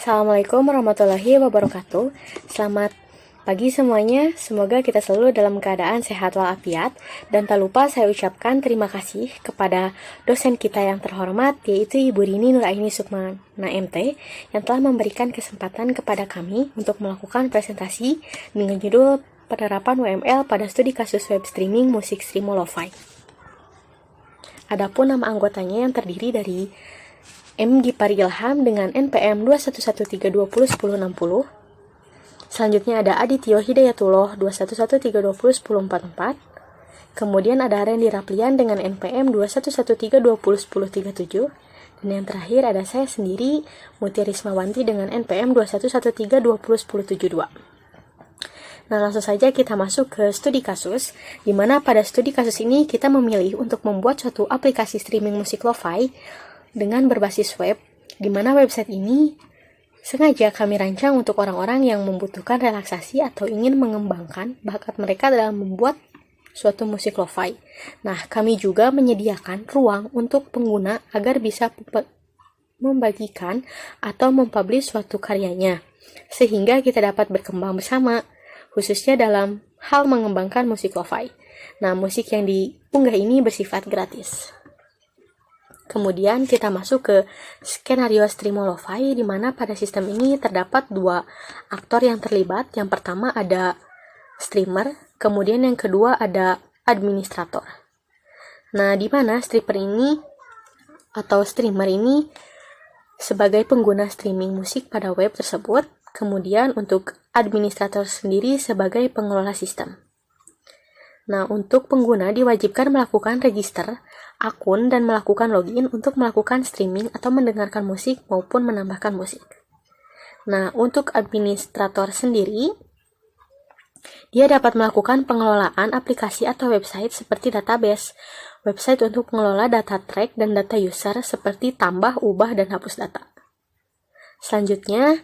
Assalamualaikum warahmatullahi wabarakatuh. Selamat pagi semuanya. Semoga kita selalu dalam keadaan sehat walafiat. Dan tak lupa saya ucapkan terima kasih kepada dosen kita yang terhormat, yaitu Ibu Rini Nuraini Sukmana MT, yang telah memberikan kesempatan kepada kami untuk melakukan presentasi dengan judul penerapan WML pada studi kasus web streaming musik Streamo Lo-Fi. Adapun nama anggotanya yang terdiri dari M. Gipari Ilham dengan NPM 211321010. Selanjutnya ada Adityo Hidayatullah 211321044. Kemudian ada Randy Raplian dengan NPM 211321037. Dan yang terakhir ada saya sendiri, Mutia Rismawanti dengan NPM 211321072. Nah, langsung saja kita masuk ke studi kasus, di mana pada studi kasus ini kita memilih untuk membuat suatu aplikasi streaming musik lo-fi dengan berbasis web, di mana website ini sengaja kami rancang untuk orang-orang yang membutuhkan relaksasi atau ingin mengembangkan bakat mereka dalam membuat suatu musik lo-fi. Nah, kami juga menyediakan ruang untuk pengguna agar bisa membagikan atau mempublish suatu karyanya, sehingga kita dapat berkembang bersama, khususnya dalam hal mengembangkan musik lo-fi. Nah, musik yang diunggah ini bersifat gratis. Kemudian kita masuk ke skenario Streamo Lo-Fi, di mana pada sistem ini terdapat dua aktor yang terlibat. Yang pertama ada streamer, kemudian yang kedua ada administrator. Nah, di mana streamer ini atau streamer ini sebagai pengguna streaming musik pada web tersebut, kemudian untuk administrator sendiri sebagai pengelola sistem. Nah, untuk pengguna diwajibkan melakukan register akun dan melakukan login untuk melakukan streaming atau mendengarkan musik maupun menambahkan musik. Nah, untuk administrator sendiri, dia dapat melakukan pengelolaan aplikasi atau website seperti database, website untuk mengelola data track dan data user seperti tambah, ubah, dan hapus data. Selanjutnya,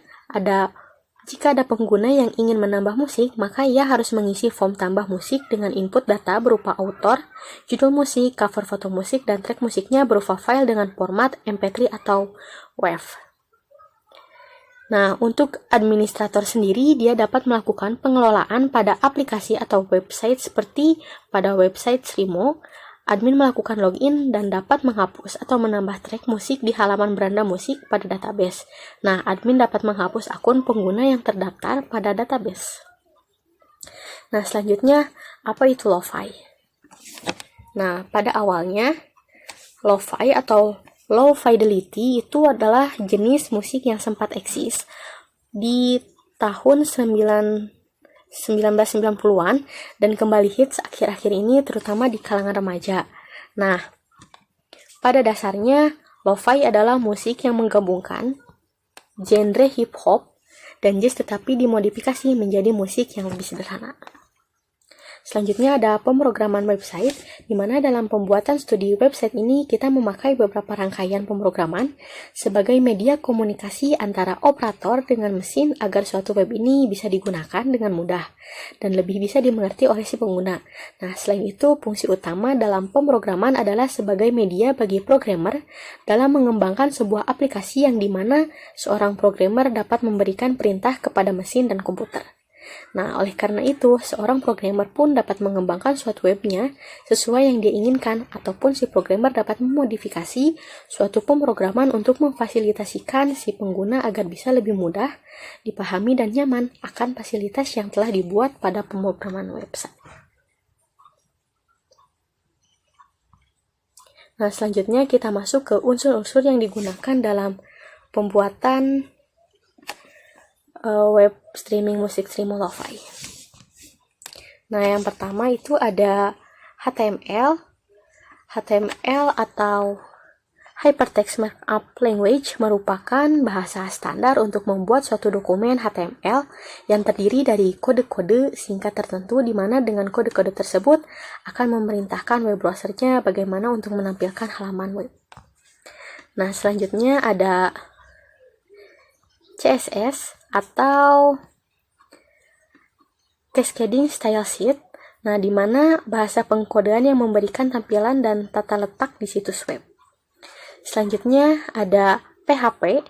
jika ada pengguna yang ingin menambah musik, maka ia harus mengisi form tambah musik dengan input data berupa author, judul musik, cover foto musik, dan track musiknya berupa file dengan format MP3 atau WAV. Nah, untuk administrator sendiri, dia dapat melakukan pengelolaan pada aplikasi atau website seperti pada website Streamo. Admin melakukan login dan dapat menghapus atau menambah track musik di halaman beranda musik pada database. Nah, admin dapat menghapus akun pengguna yang terdaftar pada database. Nah, selanjutnya, apa itu lo-fi? Nah, pada awalnya, lo-fi atau low fidelity itu adalah jenis musik yang sempat eksis di tahun 1990-an dan kembali hits akhir-akhir ini terutama di kalangan remaja. Nah, pada dasarnya lo-fi adalah musik yang menggabungkan genre hip hop dan jazz tetapi dimodifikasi menjadi musik yang lebih sederhana. Selanjutnya ada pemrograman website, di mana dalam pembuatan studi website ini kita memakai beberapa rangkaian pemrograman sebagai media komunikasi antara operator dengan mesin agar suatu web ini bisa digunakan dengan mudah dan lebih bisa dimengerti oleh si pengguna. Nah, selain itu, fungsi utama dalam pemrograman adalah sebagai media bagi programmer dalam mengembangkan sebuah aplikasi yang dimana seorang programmer dapat memberikan perintah kepada mesin dan komputer. Nah, oleh karena itu, seorang programmer pun dapat mengembangkan suatu webnya sesuai yang dia inginkan, ataupun si programmer dapat memodifikasi suatu pemrograman untuk memfasilitasikan si pengguna agar bisa lebih mudah dipahami dan nyaman akan fasilitas yang telah dibuat pada pemrograman website. Nah, selanjutnya kita masuk ke unsur-unsur yang digunakan dalam pembuatan web streaming musik Streamo Lo-Fi. Nah, yang pertama itu ada HTML. HTML atau Hypertext Markup Language merupakan bahasa standar untuk membuat suatu dokumen HTML yang terdiri dari kode-kode singkat tertentu, di mana dengan kode-kode tersebut akan memerintahkan web browsernya bagaimana untuk menampilkan halaman web. Nah, selanjutnya ada CSS atau Cascading Style Sheet, nah di mana bahasa pengkodean yang memberikan tampilan dan tata letak di situs web. Selanjutnya ada PHP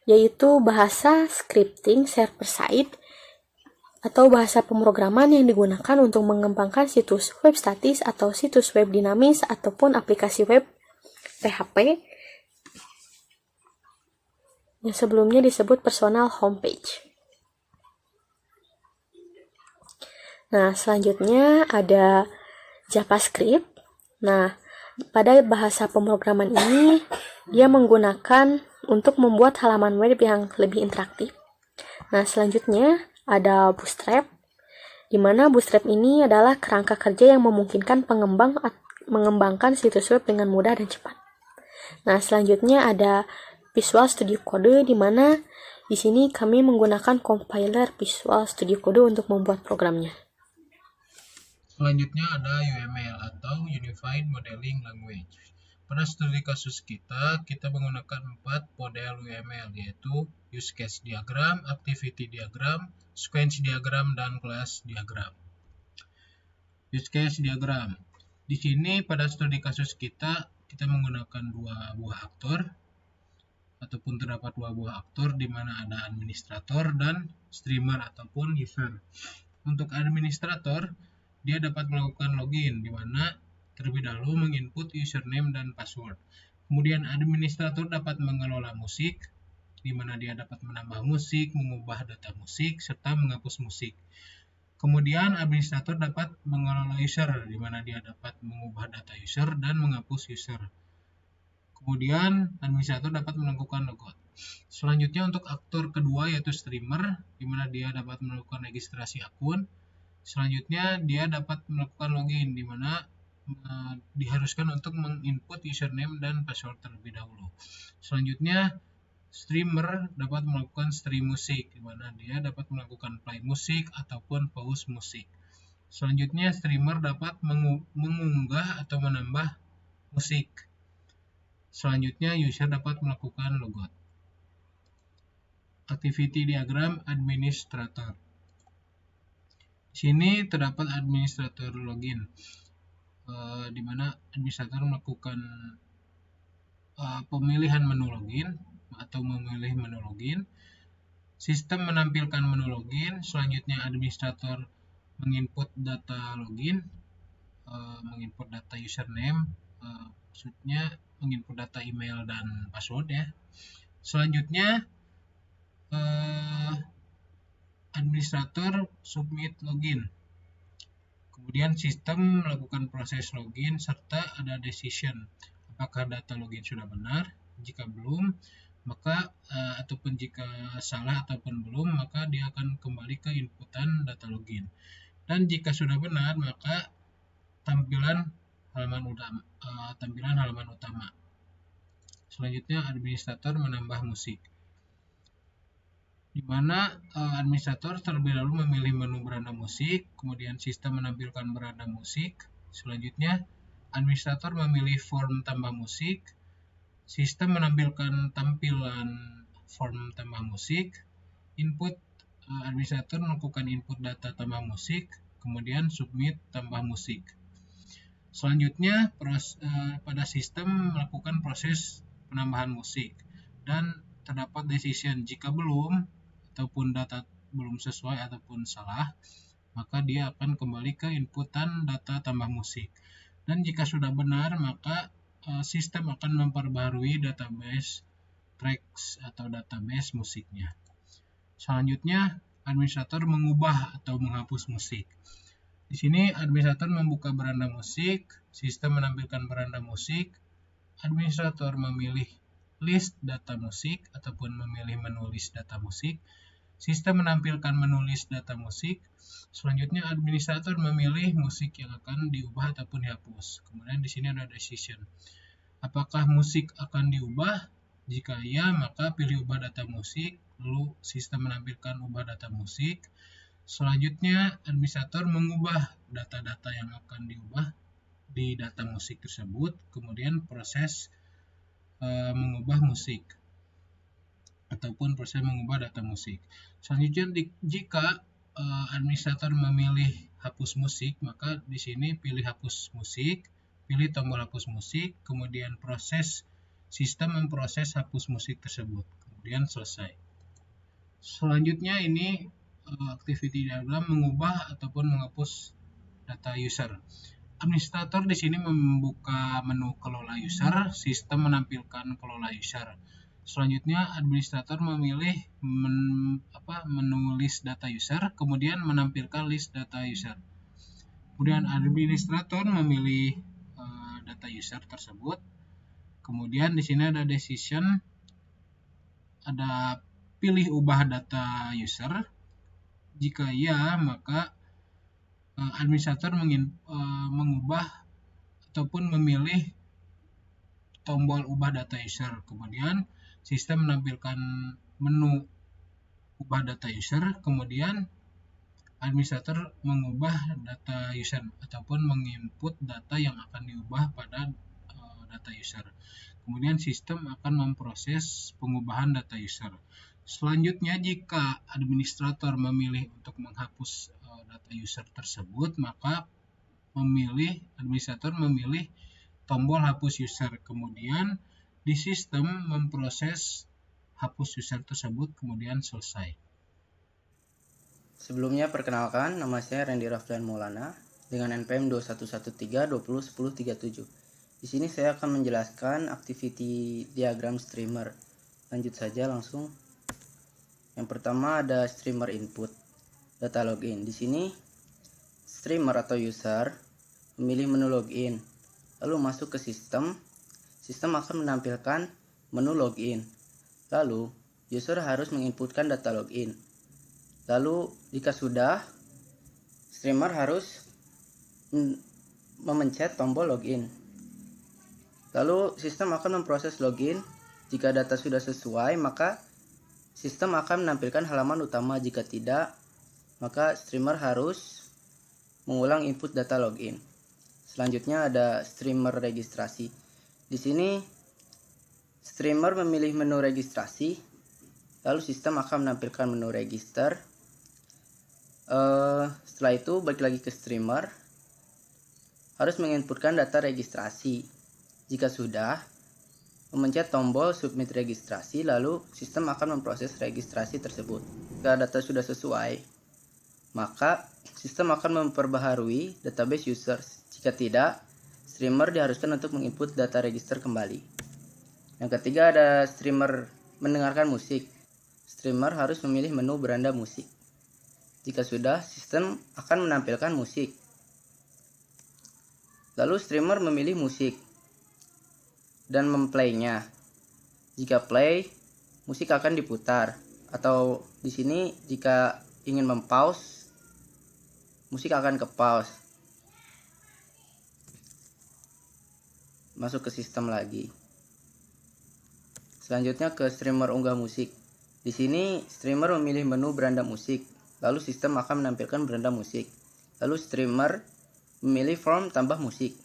yaitu bahasa scripting server-side atau bahasa pemrograman yang digunakan untuk mengembangkan situs web statis atau situs web dinamis ataupun aplikasi web PHP yang sebelumnya disebut personal homepage. Nah, selanjutnya ada JavaScript. Nah, pada bahasa pemrograman ini dia menggunakan untuk membuat halaman web yang lebih interaktif. Nah, selanjutnya ada Bootstrap, di mana Bootstrap ini adalah kerangka kerja yang memungkinkan pengembang mengembangkan situs web dengan mudah dan cepat. Nah, selanjutnya ada Visual Studio Code, di mana di sini kami menggunakan compiler Visual Studio Code untuk membuat programnya. Selanjutnya ada UML atau Unified Modeling Language. Pada studi kasus kita menggunakan 4 model UML, yaitu Use Case Diagram, Activity Diagram, Sequence Diagram, dan Class Diagram. Use Case Diagram. Di sini pada studi kasus kita menggunakan 2 buah aktor, ataupun terdapat 2 buah aktor di mana ada administrator dan streamer ataupun user. Untuk administrator, dia dapat melakukan login, di mana terlebih dahulu menginput username dan password. Kemudian administrator dapat mengelola musik, di mana dia dapat menambah musik, mengubah data musik, serta menghapus musik. Kemudian administrator dapat mengelola user, di mana dia dapat mengubah data user dan menghapus user. Kemudian administrator dapat melakukan logout. Selanjutnya untuk aktor kedua yaitu streamer, di mana dia dapat melakukan registrasi akun. Selanjutnya dia dapat melakukan login, di mana diharuskan untuk menginput username dan password terlebih dahulu. Selanjutnya streamer dapat melakukan stream musik, di mana dia dapat melakukan play musik ataupun pause musik. Selanjutnya streamer dapat mengunggah atau menambah musik. Selanjutnya user dapat melakukan logout. Activity diagram administrator. Di sini terdapat administrator login, di mana administrator melakukan pemilihan menu login atau memilih menu login. Sistem menampilkan menu login. Selanjutnya administrator menginput data login, menginput data username, maksudnya menginput data email dan password ya. Selanjutnya administrator submit login. Kemudian sistem melakukan proses login serta ada decision. Apakah data login sudah benar? Jika belum, maka ataupun jika salah ataupun belum, maka dia akan kembali ke inputan data login. Dan jika sudah benar, maka tampilan halaman utama. Selanjutnya administrator menambah musik, di mana administrator terlebih dahulu memilih menu beranda musik, kemudian sistem menampilkan beranda musik. Selanjutnya administrator memilih form tambah musik, sistem menampilkan tampilan form tambah musik, input administrator melakukan input data tambah musik, kemudian submit tambah musik. Selanjutnya pada sistem melakukan proses penambahan musik dan terdapat decision. Jika belum ataupun data belum sesuai ataupun salah, maka dia akan kembali ke inputan data tambah musik. Dan jika sudah benar, maka sistem akan memperbarui database tracks atau database musiknya. Selanjutnya, administrator mengubah atau menghapus musik. Di sini administrator membuka beranda musik, sistem menampilkan beranda musik, administrator memilih list data musik ataupun memilih menulis data musik. Sistem menampilkan menulis data musik. Selanjutnya administrator memilih musik yang akan diubah ataupun dihapus. Kemudian di sini ada decision. Apakah musik akan diubah? Jika iya, maka pilih ubah data musik. Lalu sistem menampilkan ubah data musik. Selanjutnya administrator mengubah data-data yang akan diubah di data musik tersebut. Kemudian proses mengubah musik ataupun proses mengubah data musik. Selanjutnya jika administrator memilih hapus musik, maka di sini pilih hapus musik, pilih tombol hapus musik, kemudian sistem memproses hapus musik tersebut. kemudian selesai. Selanjutnya ini activity diagram mengubah ataupun menghapus data user. Administrator di sini membuka menu kelola user, sistem menampilkan kelola user. Selanjutnya administrator memilih menulis data user, kemudian menampilkan list data user. Kemudian administrator memilih data user tersebut. Kemudian di sini ada decision, ada pilih ubah data user. Jika ya, maka administrator mengubah ataupun memilih tombol ubah data user. Kemudian sistem menampilkan menu ubah data user. Kemudian administrator mengubah data user ataupun menginput data yang akan diubah pada data user. Kemudian sistem akan memproses pengubahan data user. Selanjutnya, jika administrator memilih untuk menghapus data user tersebut, maka administrator memilih tombol hapus user. Kemudian di sistem memproses hapus user tersebut, kemudian selesai. Sebelumnya perkenalkan, nama saya Randy Rafdan Maulana dengan NPM 2113201037. Di sini saya akan menjelaskan activity diagram streamer. Lanjut saja langsung. Yang pertama ada streamer input, data login. Di sini streamer atau user memilih menu login, lalu masuk ke sistem. Sistem akan menampilkan menu login. Lalu user harus menginputkan data login. Lalu jika sudah, streamer harus memencet tombol login. Lalu sistem akan memproses login. Jika data sudah sesuai, maka sistem akan menampilkan halaman utama. Jika tidak, maka streamer harus mengulang input data login. Selanjutnya ada streamer registrasi. Di sini streamer memilih menu registrasi, lalu sistem akan menampilkan menu register. Setelah itu balik lagi ke streamer, harus menginputkan data registrasi. Jika sudah, memencet tombol submit registrasi, lalu sistem akan memproses registrasi tersebut. Jika data sudah sesuai, maka sistem akan memperbaharui database users. Jika tidak, streamer diharuskan untuk menginput data register kembali. Yang ketiga ada streamer mendengarkan musik. Streamer harus memilih menu beranda musik. Jika sudah, sistem akan menampilkan musik. Lalu streamer memilih musik dan memplaynya. Jika play, musik akan diputar. Atau di sini jika ingin mempause, musik akan ke pause. Masuk ke sistem lagi. Selanjutnya ke streamer unggah musik. Di sini streamer memilih menu beranda musik. Lalu sistem akan menampilkan beranda musik. Lalu streamer memilih form tambah musik.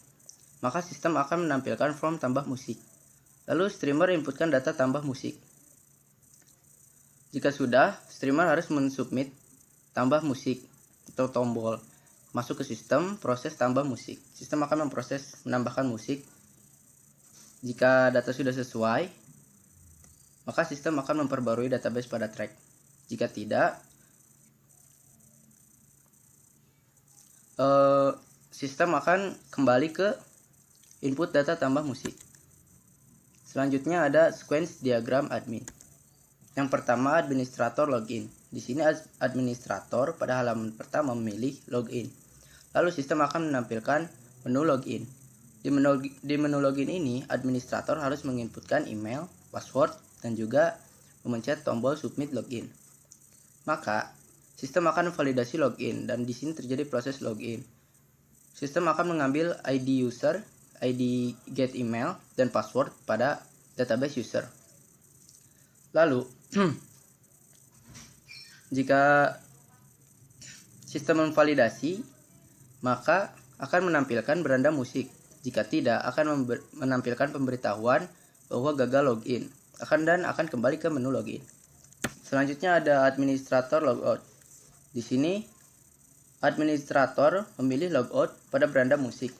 Maka sistem akan menampilkan form tambah musik. Lalu streamer inputkan data tambah musik. Jika sudah, streamer harus mensubmit tambah musik atau tombol. Masuk ke sistem, proses tambah musik. Sistem akan memproses menambahkan musik. Jika data sudah sesuai, maka sistem akan memperbarui database pada track. Jika tidak, sistem akan kembali ke input data tambah musik. Selanjutnya ada sequence diagram admin. Yang pertama administrator login. Di sini administrator pada halaman pertama memilih login. Lalu sistem akan menampilkan menu login. Di menu login ini administrator harus menginputkan email, password, dan juga memencet tombol submit login. Maka sistem akan validasi login dan di sini terjadi proses login. Sistem akan mengambil ID user, ID get email, dan password pada database user. Lalu, jika sistem memvalidasi, maka akan menampilkan beranda musik. Jika tidak, akan menampilkan pemberitahuan bahwa gagal login. Akan kembali ke menu login. Selanjutnya ada administrator logout. Di sini administrator memilih logout pada beranda musik.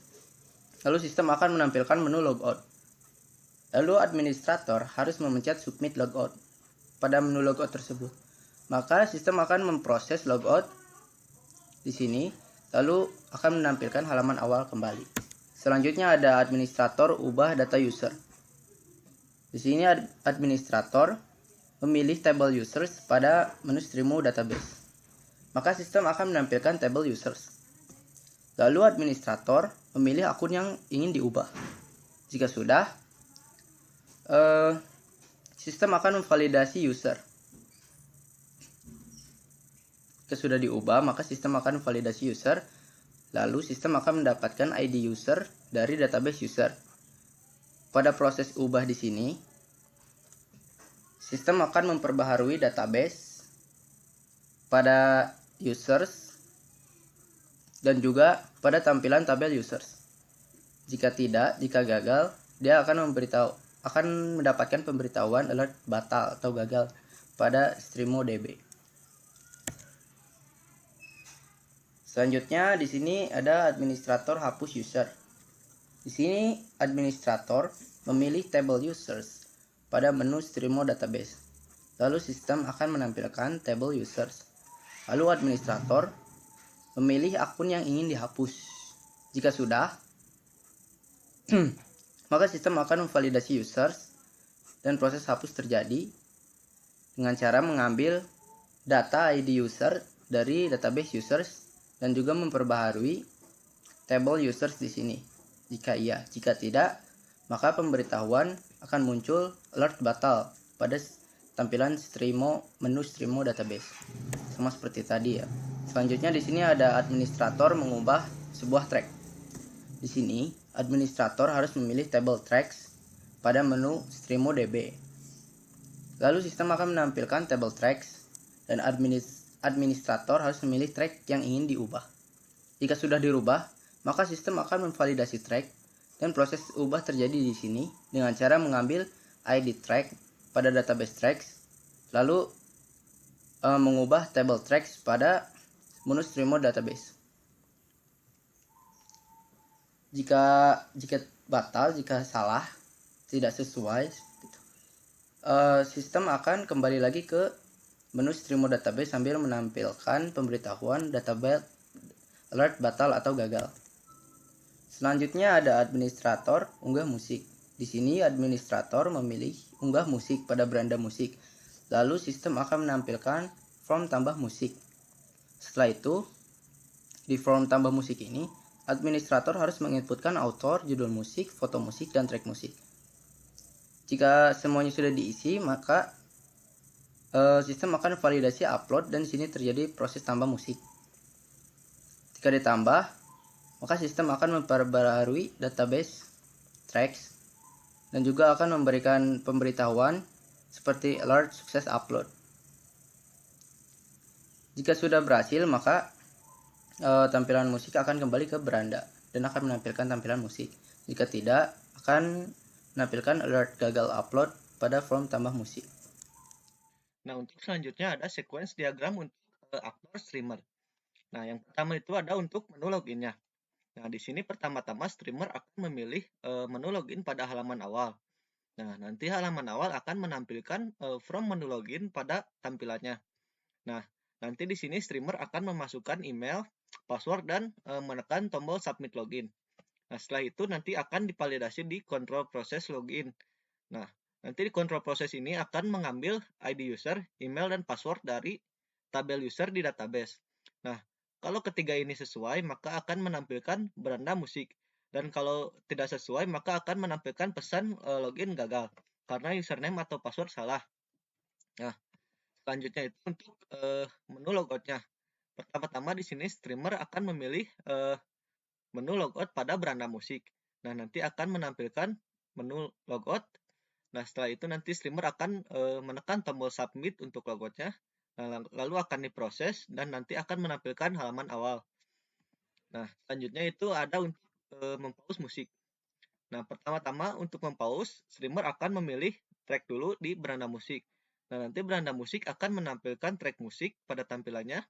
Lalu sistem akan menampilkan menu logout. Lalu administrator harus memencet submit logout. pada menu logout tersebut. Maka sistem akan memproses logout di sini, lalu akan menampilkan halaman awal kembali. Selanjutnya ada administrator ubah data user. Di sini administrator memilih table users pada menu Streamo database. Maka sistem akan menampilkan table users. Lalu administrator memilih akun yang ingin diubah. Jika sudah, sistem akan memvalidasi user. Jika sudah diubah, maka sistem akan memvalidasi user. Lalu sistem akan mendapatkan ID user dari database user. Pada proses ubah di sini, sistem akan memperbaharui database pada users dan juga pada tampilan tabel users. Jika gagal, dia akan mendapatkan pemberitahuan alert batal atau gagal pada StreamoDB. Selanjutnya di sini ada administrator hapus user. Di sini administrator memilih table users pada menu Streamo database. Lalu sistem akan menampilkan table users. Lalu administrator memilih akun yang ingin dihapus. Jika sudah, maka sistem akan memvalidasi users dan proses hapus terjadi dengan cara mengambil data ID user dari database users dan juga memperbaharui table users di sini. Jika iya, jika tidak, maka pemberitahuan akan muncul alert batal pada tampilan menu Streamo database. Sama seperti tadi ya. Selanjutnya di sini ada administrator mengubah sebuah track. Di sini administrator harus memilih table tracks pada menu StreamoDB. Lalu sistem akan menampilkan table tracks dan administrator harus memilih track yang ingin diubah. Jika sudah dirubah, maka sistem akan memvalidasi track dan proses ubah terjadi di sini dengan cara mengambil ID track pada database tracks, lalu mengubah table tracks pada menu Streamo database. Jika batal, jika salah, tidak sesuai, sistem akan kembali lagi ke menu Streamo database sambil menampilkan pemberitahuan database alert batal atau gagal. Selanjutnya ada administrator unggah musik. Di sini administrator memilih unggah musik pada beranda musik. Lalu sistem akan menampilkan form tambah musik. Setelah itu, di form tambah musik ini, administrator harus menginputkan author, judul musik, foto musik, dan track musik. Jika semuanya sudah diisi, maka sistem akan validasi upload dan di sini terjadi proses tambah musik. Jika ditambah, maka sistem akan memperbaharui database tracks dan juga akan memberikan pemberitahuan seperti alert sukses upload. Jika sudah berhasil, maka tampilan musik akan kembali ke beranda dan akan menampilkan tampilan musik. Jika tidak, akan menampilkan alert gagal upload pada form tambah musik. Nah, untuk selanjutnya ada sequence diagram untuk aktor streamer. Nah, yang pertama itu ada untuk menu loginnya. Nah, di sini pertama-tama streamer akan memilih menu login pada halaman awal. Nah, nanti halaman awal akan menampilkan from menu login pada tampilannya. Nah, nanti di sini streamer akan memasukkan email, password, dan menekan tombol submit login. Nah, setelah itu nanti akan divalidasi di control proses login. Nah, nanti di control proses ini akan mengambil ID user, email, dan password dari tabel user di database. Nah, kalau ketiga ini sesuai, maka akan menampilkan beranda musik. Dan kalau tidak sesuai, maka akan menampilkan pesan login gagal karena username atau password salah. Nah, selanjutnya itu untuk menu logoutnya. Pertama-tama di sini streamer akan memilih menu logout pada beranda musik. Nah, nanti akan menampilkan menu logout. Nah, setelah itu nanti streamer akan menekan tombol submit untuk logoutnya. Nah, lalu akan diproses dan nanti akan menampilkan halaman awal. Nah, selanjutnya itu ada untuk mempause musik. Nah, pertama-tama untuk mempause, streamer akan memilih track dulu di beranda musik. Nah, nanti beranda musik akan menampilkan track musik pada tampilannya.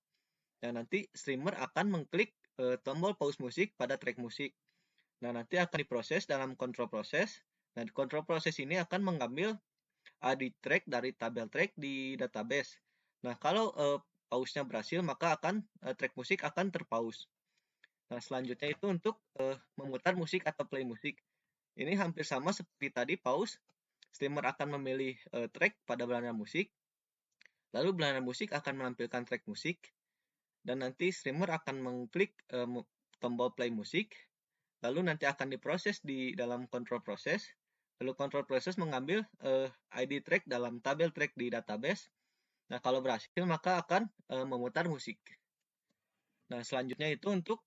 Dan nanti streamer akan mengklik tombol pause musik pada track musik. Nah, nanti akan diproses dalam control proses. Nah, di control proses ini akan mengambil ID track dari tabel track di database. Nah, kalau pause-nya berhasil, maka track musik akan terpause. Nah, selanjutnya itu untuk memutar musik atau play musik. Ini hampir sama seperti tadi pause. Streamer akan memilih track pada belanda musik. Lalu belanda musik akan menampilkan track musik. Dan nanti streamer akan mengklik tombol play musik. Lalu nanti akan diproses di dalam control process. Lalu control process mengambil ID track dalam tabel track di database. Nah, kalau berhasil maka akan memutar musik. Nah, selanjutnya itu untuk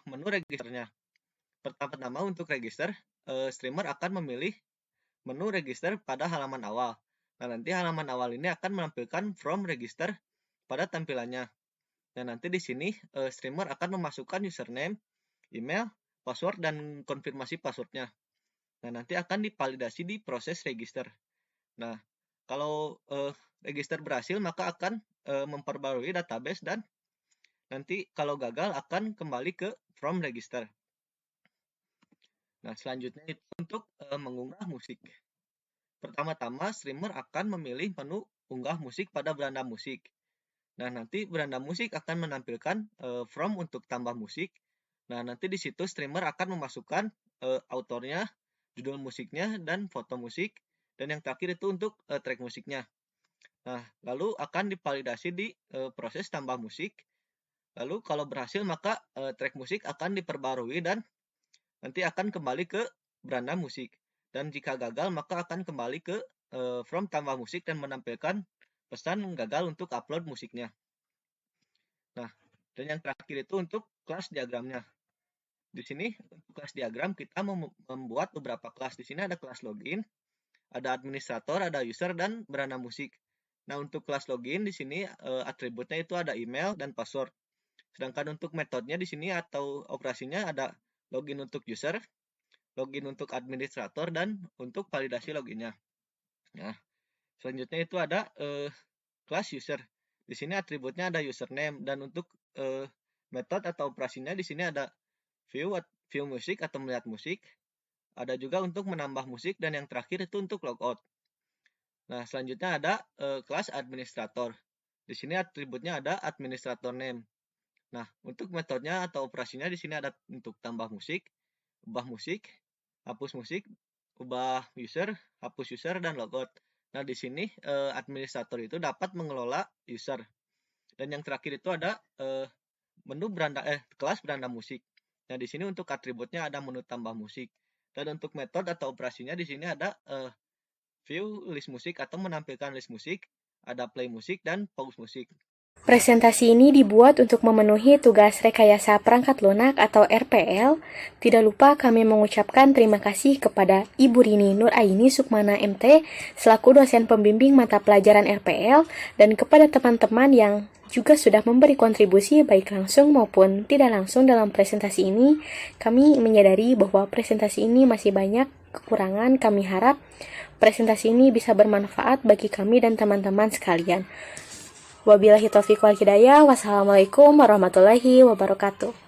menu registernya. Pertama-tama untuk register, streamer akan memilih menu register pada halaman awal. Nah, nanti halaman awal ini akan menampilkan from register pada tampilannya. Nah, nanti di sini streamer akan memasukkan username, email, password, dan konfirmasi passwordnya. Nah, nanti akan divalidasi di proses register. Nah, kalau register berhasil, maka akan memperbarui database dan nanti kalau gagal akan kembali ke from register. Nah, selanjutnya itu untuk mengunggah musik. Pertama-tama, streamer akan memilih menu unggah musik pada beranda musik. Nah, nanti beranda musik akan menampilkan from untuk tambah musik. Nah, nanti di situ streamer akan memasukkan autornya, judul musiknya, dan foto musik. Dan yang terakhir itu untuk track musiknya. Nah, lalu akan divalidasi di proses tambah musik. Lalu kalau berhasil maka track musik akan diperbarui dan nanti akan kembali ke beranda musik. Dan jika gagal maka akan kembali ke from tambah musik dan menampilkan pesan gagal untuk upload musiknya. Nah, dan yang terakhir itu untuk kelas diagramnya. Di sini untuk kelas diagram kita membuat beberapa kelas. Di sini ada kelas login, ada administrator, ada user, dan beranda musik. Nah, untuk kelas login di sini atributnya itu ada email dan password. Sedangkan untuk metodenya di sini atau operasinya ada login untuk user, login untuk administrator, dan untuk validasi loginnya. Nah, selanjutnya itu ada kelas user. Di sini atributnya ada username, dan untuk metode atau operasinya di sini ada view musik atau melihat musik. Ada juga untuk menambah musik, dan yang terakhir itu untuk logout. Nah, selanjutnya ada kelas administrator. Di sini atributnya ada administrator name. Nah, untuk metodenya atau operasinya di sini ada untuk tambah musik, ubah musik, hapus musik, ubah user, hapus user, dan logout. Nah, di sini administrator itu dapat mengelola user. Dan yang terakhir itu ada menu kelas beranda musik. Nah, di sini untuk atributnya ada menu tambah musik. Dan untuk metode atau operasinya di sini ada view list musik atau menampilkan list musik, ada play musik, dan pause musik. Presentasi ini dibuat untuk memenuhi tugas rekayasa perangkat lunak atau RPL. Tidak lupa kami mengucapkan terima kasih kepada Ibu Rini Nuraini Sukmana MT selaku dosen pembimbing mata pelajaran RPL dan kepada teman-teman yang juga sudah memberi kontribusi baik langsung maupun tidak langsung dalam presentasi ini. Kami menyadari bahwa presentasi ini masih banyak kekurangan. Kami harap presentasi ini bisa bermanfaat bagi kami dan teman-teman sekalian. Wabillahi taufiq wal hidayah. Wassalamualaikum warahmatullahi wabarakatuh.